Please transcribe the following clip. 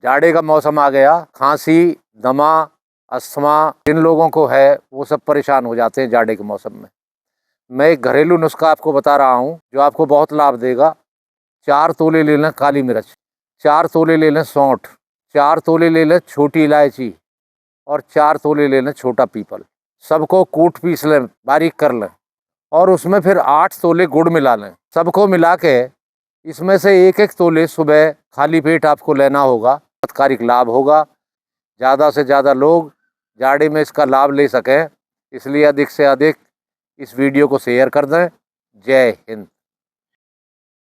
जाड़े का मौसम आ गया, खांसी, दमा, अस्थमा जिन लोगों को है वो सब परेशान हो जाते हैं जाड़े के मौसम में। मैं एक घरेलू नुस्खा आपको बता रहा हूँ जो आपको बहुत लाभ देगा। 4 तोले ले लें काली मिर्च, 4 तोले ले लें सौंठ, 4 तोले ले लें छोटी इलायची और 4 तोले ले लें छोटा पीपल। सबको कूट पीस लें, बारीक कर लें और उसमें फिर 8 तोले गुड़ मिला लें। सबको मिला के इसमें से एक एक तोले सुबह खाली पेट आपको लेना होगा। चमत्कारिक लाभ होगा, ज़्यादा से ज़्यादा लोग जाड़े में इसका लाभ ले सकें, इसलिए अधिक से अधिक इस वीडियो को शेयर कर दें। जय हिंद।